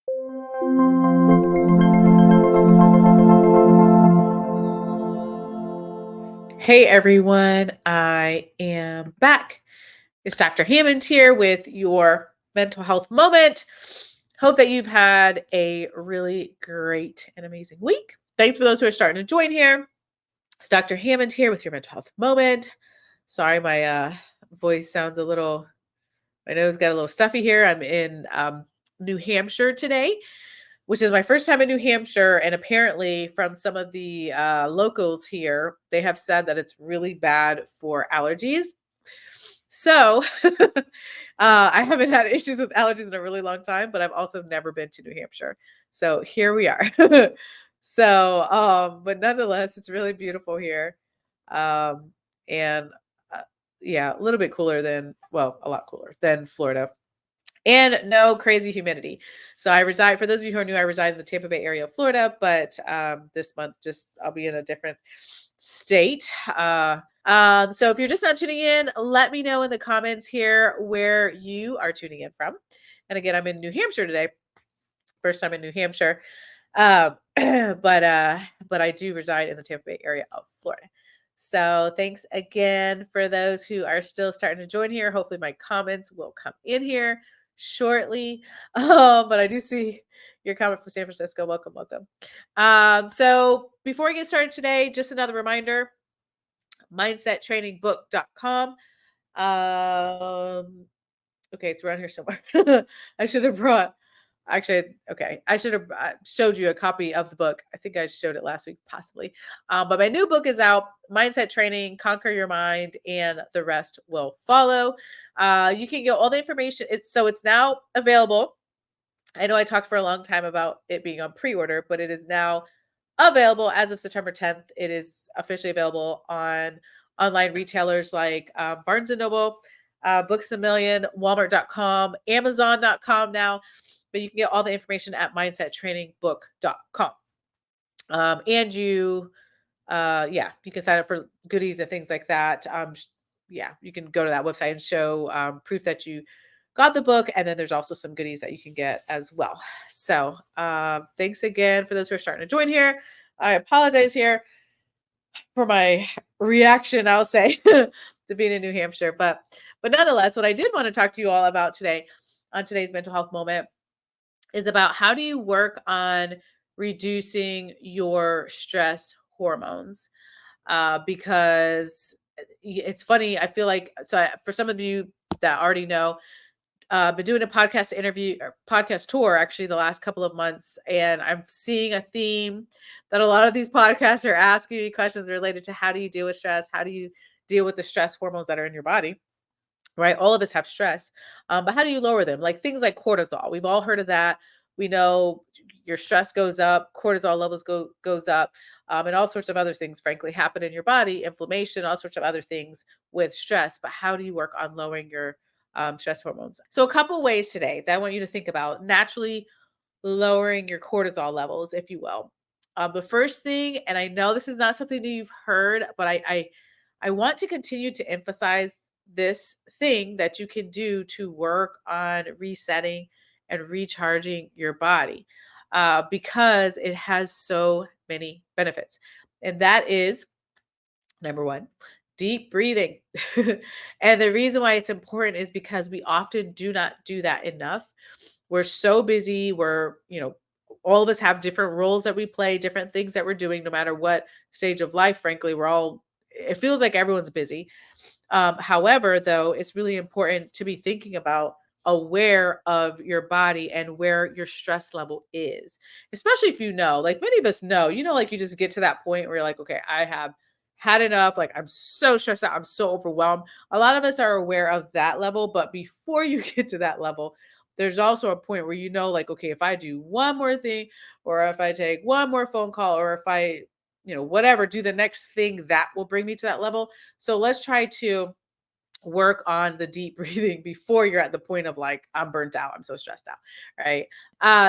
Hey everyone, I am back. It's Dr. Hammond here with your mental health moment. Hope that you've had a really great and amazing week. Thanks for those who are starting to join here. It's Dr. Hammond here with your mental health moment. Sorry, my voice sounds a little, my nose got a little stuffy here. I'm in New Hampshire today, which is my first time in New Hampshire. And apparently, from some of the locals here, they have said that it's really bad for allergies. So I haven't had issues with allergies in a really long time, but I've also never been to New Hampshire. So here we are. But nonetheless, it's really beautiful here. Um, and yeah, a little bit cooler than, well, a lot cooler than Florida and no crazy humidity. So I reside, for those of you who are new, I reside in the Tampa Bay area of Florida, but this month just I'll be in a different state. So if you're just not tuning in, let me know in the comments here where you are tuning in from. And again, I'm in New Hampshire today. First time in New Hampshire. But I do reside in the Tampa Bay area of Florida. So thanks again for those who are still starting to join here. Hopefully my comments will come in here shortly. But I do see your comment from San Francisco. Welcome, welcome. So before we get started today, just another reminder, mindsettrainingbook.com. Okay, it's around here somewhere. I should have brought Actually, okay. I should have showed you a copy of the book. I think I showed it last week, possibly. But my new book is out, Mindset Training, Conquer Your Mind, and the Rest Will Follow. You can get all the information. It's now available. I know I talked for a long time about it being on pre-order, but it is now available as of September 10th. It is officially available on online retailers like Barnes& and Noble, Books A Million, Walmart.com, Amazon.com now, but you can get all the information at mindsettrainingbook.com. And you can sign up for goodies and things like that. You can go to that website and show proof that you got the book. And then there's also some goodies that you can get as well. So thanks again for those who are starting to join here. I apologize here for my reaction, I'll say, to being in New Hampshire. But nonetheless, what I did want to talk to you all about today on today's mental health moment is about how do you work on reducing your stress hormones? Because it's funny, I feel like, for some of you that already know, been doing a podcast interview or podcast tour actually the last couple of months, and I'm seeing a theme that a lot of these podcasts are asking me questions related to how do you deal with stress? How do you deal with the stress hormones that are in your body? Right? All of us have stress. But how do you lower them? Like things like cortisol. We've all heard of that. We know your stress goes up, cortisol levels goes up, and all sorts of other things, frankly, happen in your body, inflammation, all sorts of other things with stress. But how do you work on lowering your stress hormones? So a couple ways today that I want you to think about naturally lowering your cortisol levels, if you will. The first thing, and I know this is not something that you've heard, but I want to continue to emphasize this thing that you can do to work on resetting and recharging your body because it has so many benefits. And that is number one, deep breathing. And the reason why it's important is because we often do not do that enough. We're so busy. All of us have different roles that we play, different things that we're doing, no matter what stage of life, frankly, it feels like everyone's busy. However, though, it's really important to be thinking about aware of your body and where your stress level is, especially if like many of us know, like you just get to that point where you're like, okay, I have had enough. Like I'm so stressed out. I'm so overwhelmed. A lot of us are aware of that level, but before you get to that level, there's also a point where like, okay, if I do one more thing, or if I take one more phone call, or if I, whatever, do the next thing that will bring me to that level. So let's try to work on the deep breathing before you're at the point of like, I'm burnt out, I'm so stressed out, right?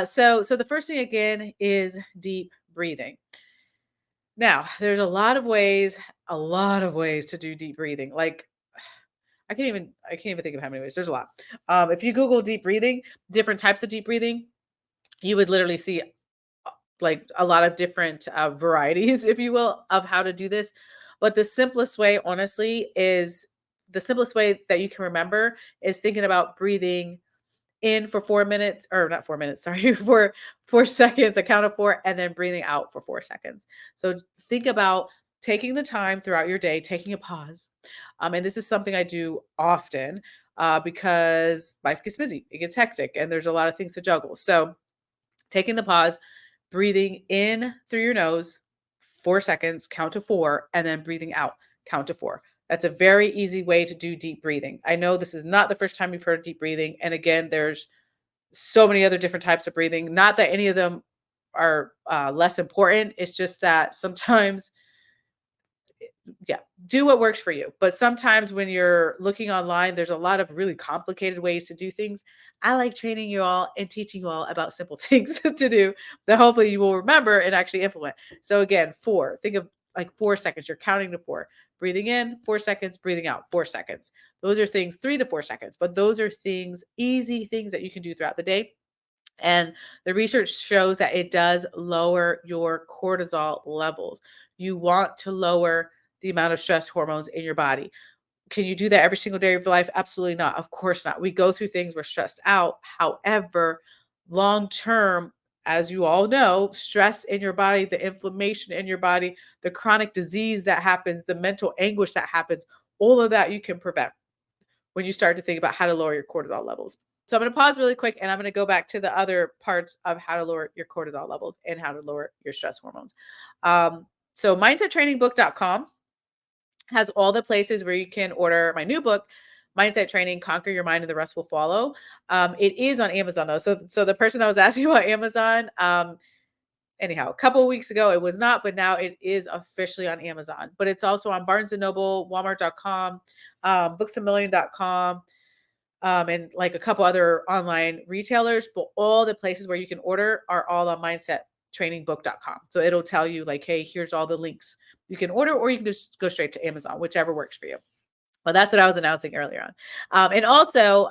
So the first thing again is deep breathing. Now, there's a lot of ways to do deep breathing. Like I can't even think of how many ways. There's a lot. If you Google deep breathing, different types of deep breathing, you would literally see like a lot of different varieties, if you will, of how to do this. But the simplest way, honestly, is the simplest way that you can remember is thinking about breathing in for 4 minutes, or not 4 minutes, sorry, for 4 seconds, a count of four, and then breathing out for 4 seconds. So think about taking the time throughout your day, taking a pause. And this is something I do often because life gets busy, it gets hectic, and there's a lot of things to juggle. So taking the pause, breathing in through your nose, 4 seconds, count to four, and then breathing out, count to four. That's a very easy way to do deep breathing. I know this is not the first time you've heard of deep breathing. And again, there's so many other different types of breathing. Not that any of them are less important. It's just that sometimes yeah, do what works for you. But sometimes when you're looking online, there's a lot of really complicated ways to do things. I like training you all and teaching you all about simple things to do that hopefully you will remember and actually implement. So again, four, think of like 4 seconds. You're counting to four, breathing in 4 seconds, breathing out 4 seconds. Those are things 3 to 4 seconds, but those are things, easy things that you can do throughout the day. And the research shows that it does lower your cortisol levels. You want to lower the amount of stress hormones in your body. Can you do that every single day of your life? Absolutely not. Of course not. We go through things, we're stressed out. However, long term, as you all know, stress in your body, the inflammation in your body, the chronic disease that happens, the mental anguish that happens, all of that you can prevent when you start to think about how to lower your cortisol levels. So I'm going to pause really quick and I'm going to go back to the other parts of how to lower your cortisol levels and how to lower your stress hormones. So mindsettrainingbook.com has all the places where you can order my new book, Mindset Training, Conquer Your Mind and the Rest Will Follow. It is on Amazon though. So the person that was asking about Amazon, anyhow, a couple of weeks ago it was not, but now it is officially on Amazon. But it's also on Barnes and Noble, Walmart.com, booksamillion.com, and like a couple other online retailers. But all the places where you can order are all on mindsettrainingbook.com. So it'll tell you like, hey, here's all the links you can order, or you can just go straight to Amazon, whichever works for you. Well, that's what I was announcing earlier on. And also,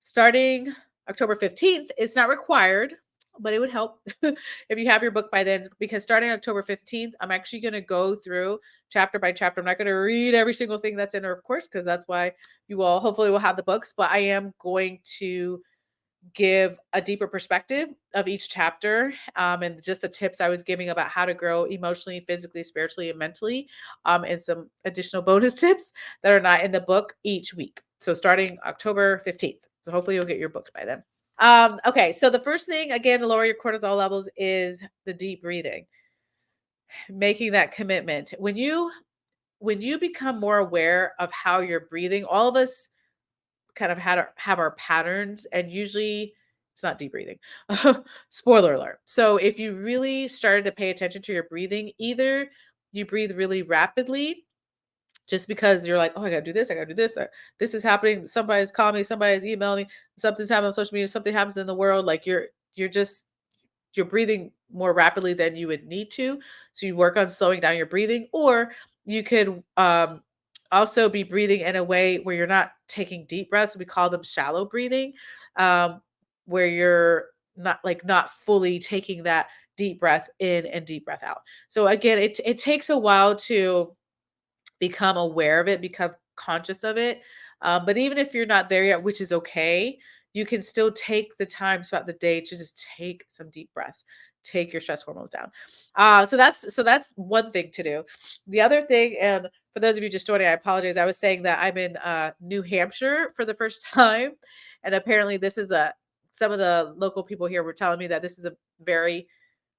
starting October 15th, it's not required, but it would help if you have your book by then, because starting October 15th, I'm actually going to go through chapter by chapter. I'm not going to read every single thing that's in there, of course, because that's why you all hopefully will have the books, but I am going to give a deeper perspective of each chapter, and just the tips I was giving about how to grow emotionally, physically, spiritually, and mentally, and some additional bonus tips that are not in the book each week. So starting October 15th. So hopefully you'll get your books by then. Okay, so the first thing again to lower your cortisol levels is the deep breathing, making that commitment. When you become more aware of how you're breathing, all of us kind of have our patterns, and usually it's not deep breathing. Spoiler alert. So if you really started to pay attention to your breathing, either you breathe really rapidly just because you're like, oh, I gotta do this, I gotta do this, this is happening, somebody's calling me, somebody's emailing me, something's happening on social media, something happens in the world, like you're breathing more rapidly than you would need to. So you work on slowing down your breathing, or you could also be breathing in a way where you're not taking deep breaths. We call them shallow breathing, um, where you're not fully taking that deep breath in and deep breath out. So again, it takes a while to become aware of it, become conscious of it. But even if you're not there yet, which is okay, you can still take the time throughout the day to just take some deep breaths, take your stress hormones down. So that's one thing to do. The other thing, and for those of you just joining, I apologize. I was saying that I'm in New Hampshire for the first time, and apparently this is a some of the local people here were telling me that this is a very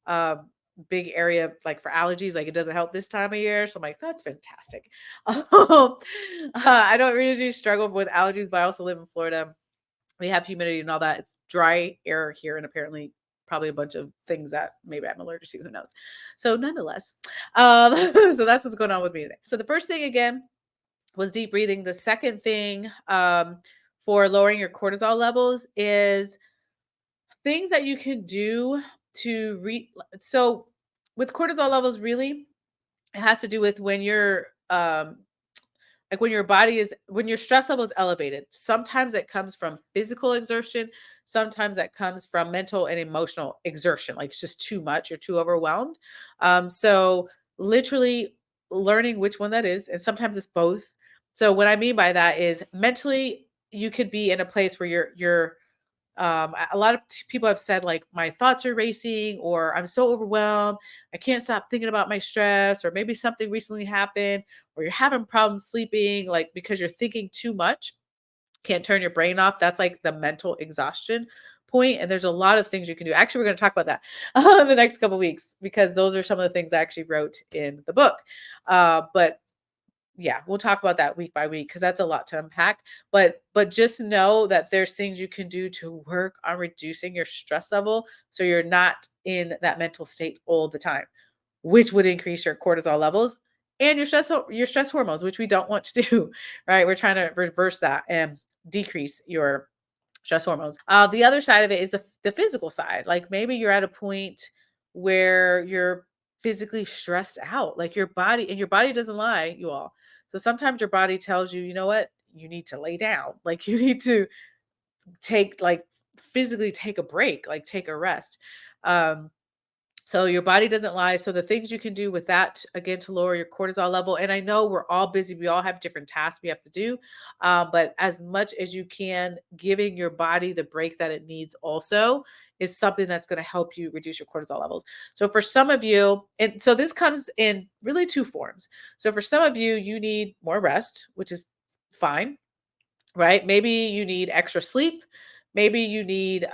um, big area like for allergies. Like it doesn't help this time of year. So I'm like, that's fantastic. I don't really struggle with allergies, but I also live in Florida. We have humidity and all that. It's dry air here, and apparently probably a bunch of things that maybe I'm allergic to. Who knows? So nonetheless, so that's what's going on with me today. So the first thing again was deep breathing. The second thing for lowering your cortisol levels is things that you can do to so with cortisol levels, really it has to do with when you're Like when your stress level is elevated, sometimes it comes from physical exertion, sometimes that comes from mental and emotional exertion. Like it's just too much, you're too overwhelmed. So literally learning which one that is, and sometimes it's both. So what I mean by that is mentally, you could be in a place where a lot of people have said like my thoughts are racing, or I'm so overwhelmed, I can't stop thinking about my stress, or maybe something recently happened, or you're having problems sleeping, like because you're thinking too much, can't turn your brain off. That's like the mental exhaustion point. And there's a lot of things you can do. Actually, we're going to talk about that in the next couple weeks, because those are some of the things I actually wrote in the book. But yeah, we'll talk about that week by week, because that's a lot to unpack. But just know that there's things you can do to work on reducing your stress level, so you're not in that mental state all the time, which would increase your cortisol levels and your stress hormones, which we don't want to do. Right? We're trying to reverse that and decrease your stress hormones. The other side of it is the physical side. Like maybe you're at a point where you're physically stressed out. Like your body doesn't lie, you all. So sometimes your body tells you, you know what, you need to lay down. Like you need to physically take a break, like take a rest. Um, so your body doesn't lie. So the things you can do with that, again, to lower your cortisol level. And I know we're all busy. We all have different tasks we have to do. But as much as you can, giving your body the break that it needs also is something that's going to help you reduce your cortisol levels. So for some of you, and so this comes in really two forms. So for some of you, you need more rest, which is fine, right? Maybe you need extra sleep. Maybe you need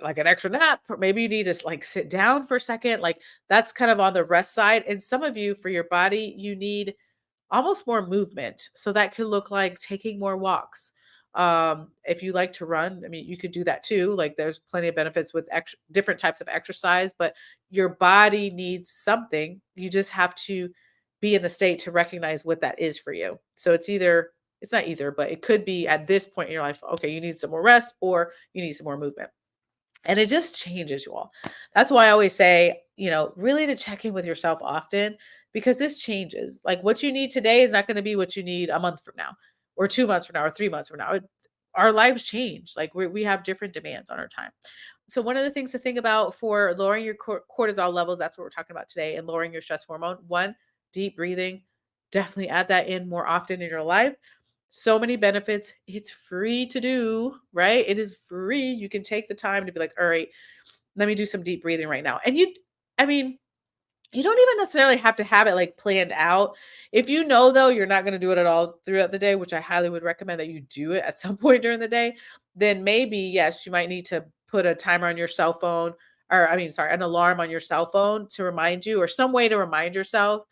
like an extra nap, or maybe you need to like sit down for a second. Like that's kind of on the rest side. And some of you, for your body, you need almost more movement. So that could look like taking more walks. If you like to run, I mean, you could do that too. Like there's plenty of benefits with different types of exercise, but your body needs something. You just have to be in the state to recognize what that is for you. So it's not either, but it could be at this point in your life, okay, you need some more rest or you need some more movement. And it just changes you all. That's why I always say, really to check in with yourself often, because this changes. Like what you need today is not going to be what you need a month from now, or 2 months from now, or 3 months from now. Our lives change. Like we have different demands on our time. So one of the things to think about for lowering your cortisol level, that's what we're talking about today, and lowering your stress hormone. One, deep breathing. Definitely add that in more often in your life. So many benefits. It's free to do, right? It is free. You can take the time to be like, all right, let me do some deep breathing right now. I mean, you don't even necessarily have to have it like planned out. If you know, though, you're not going to do it at all throughout the day, which I highly would recommend that you do it at some point during the day, then maybe, yes, you might need to put a timer on your cell phone, or I mean, sorry, an alarm on your cell phone to remind you, or some way to remind yourself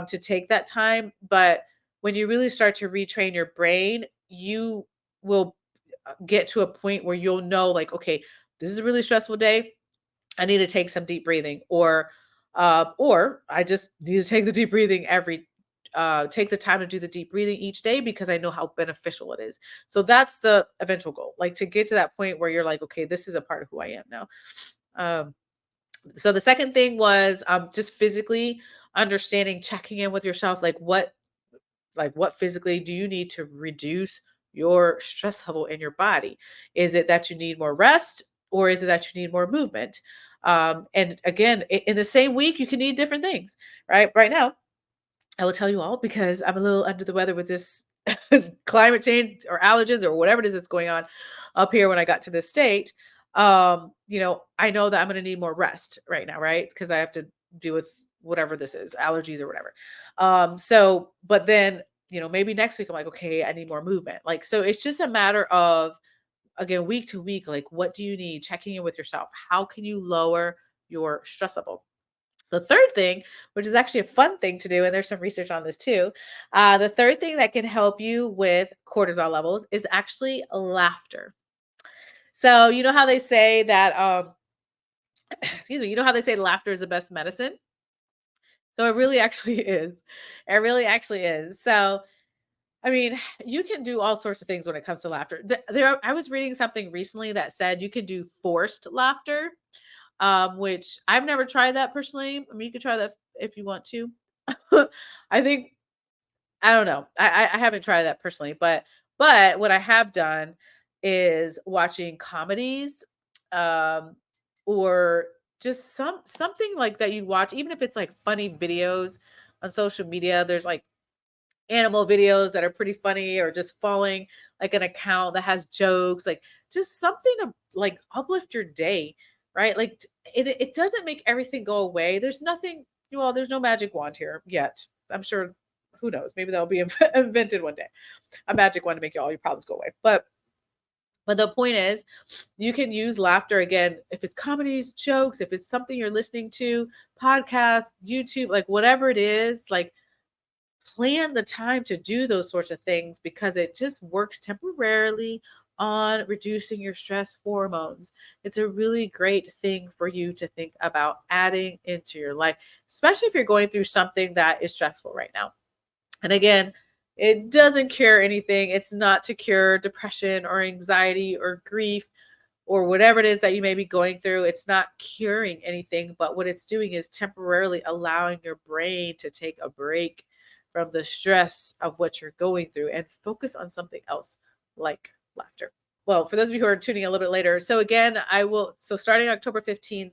to take that time. But when you really start to retrain your brain, you will get to a point where you'll know, like, okay, this is a really stressful day. I need to take some deep breathing, or I just need to take the deep breathing take the time to do the deep breathing each day, because I know how beneficial it is. So that's the eventual goal, like to get to that point where you're like, okay, this is a part of who I am now. Um, so the second thing was just physically understanding, checking in with yourself, like what physically do you need to reduce your stress level in your body? Is it that you need more rest, or is it that you need more movement? And again, in the same week, you can need different things, right? Right now, I will tell you all, because I'm a little under the weather with this this climate change or allergens or whatever it is that's going on up here when I got to this state. I know that I'm going to need more rest right now, right? Because I have to deal with whatever this is, allergies or whatever. But then, maybe next week I'm like, okay, I need more movement. Like, so it's just a matter of, again, week to week, like, what do you need? Checking in with yourself. How can you lower your stress level? The third thing, which is actually a fun thing to do, and there's some research on this too. The third thing that can help you with cortisol levels is actually laughter. So, you know how they say that, excuse me, you know how they say laughter is the best medicine? So it really actually is. It really actually is. So, I mean, you can do all sorts of things when it comes to laughter. I was reading something recently that said you can do forced laughter, which I've never tried that personally. I mean, you could try that if you want to. I think I don't know. I haven't tried that personally, but what I have done is watching comedies, um, or just something like that you watch, even if it's like funny videos on social media. There's like animal videos that are pretty funny, or just following like an account that has jokes, like just something to like uplift your day, right? Like it doesn't make everything go away. There's nothing, well, there's no magic wand here yet. I'm sure, who knows, maybe that'll be invented one day, a magic wand to make all your problems go away. But the point is, you can use laughter again, if it's comedies, jokes, if it's something you're listening to, podcasts, YouTube, like whatever it is, like plan the time to do those sorts of things, because it just works temporarily on reducing your stress hormones. It's a really great thing for you to think about adding into your life, especially if you're going through something that is stressful right now. And again, it doesn't cure anything. It's not to cure depression or anxiety or grief or whatever it is that you may be going through. It's not curing anything, but what it's doing is temporarily allowing your brain to take a break from the stress of what you're going through and focus on something else, like laughter. Well, for those of you who are tuning a little bit later, so again, so starting October 15th,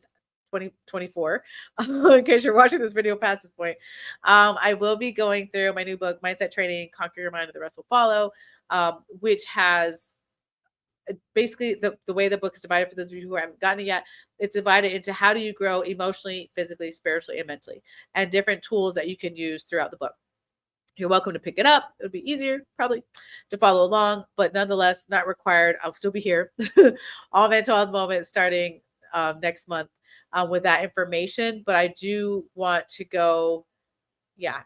2024, in case you're watching this video past this point, I will be going through my new book, Mindset Training, Conquer Your Mind and the Rest Will Follow, which has basically the way the book is divided. For those of you who haven't gotten it yet, it's divided into how do you grow emotionally, physically, spiritually, and mentally, and different tools that you can use throughout the book. You're welcome to pick it up. It would be easier probably to follow along, but nonetheless, not required. I'll still be here all mental health moments starting next month with that information. But I do want to go,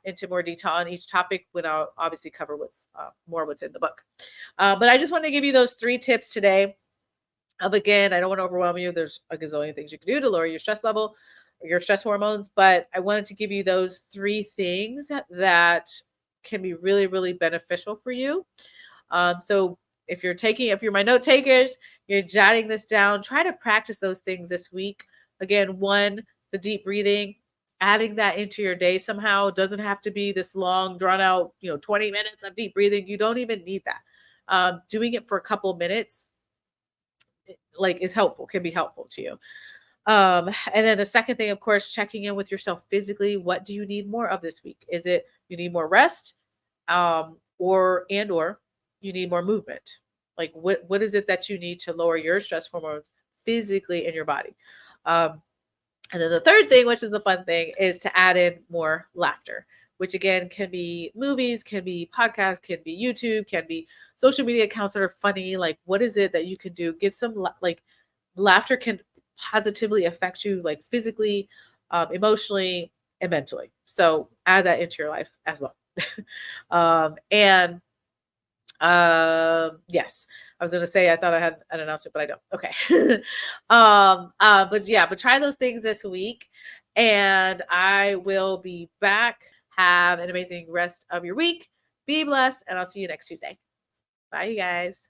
into more detail on each topic when I'll obviously cover what's in the book. But I just want to give you those 3 tips today. Again, I don't want to overwhelm you. There's a gazillion things you can do to lower your stress level, or your stress hormones, but I wanted to give you those 3 things that can be really, really beneficial for you. So if you're my note takers, you're jotting this down, try to practice those things this week. Again, one, the deep breathing, adding that into your day somehow. It doesn't have to be this long, drawn out, 20 minutes of deep breathing. You don't even need that. Doing it for a couple minutes, like, is helpful, can be helpful to you. And then the second thing, of course, checking in with yourself physically. What do you need more of this week? Is it you need more rest? Or you need more movement? Like, what is it that you need to lower your stress hormones physically in your body? And then the third thing, which is the fun thing, is to add in more laughter, which again can be movies, can be podcasts, can be YouTube, can be social media accounts that are funny. Like, what is it that you can do? Get some like laughter can positively affect you, like physically, emotionally, and mentally. So add that into your life as well. And yes, I was gonna say I thought I had an announcement, but I don't. Okay. But try those things this week, and I will be back. Have an amazing rest of your week. Be blessed, and I'll see you next Tuesday. Bye, you guys.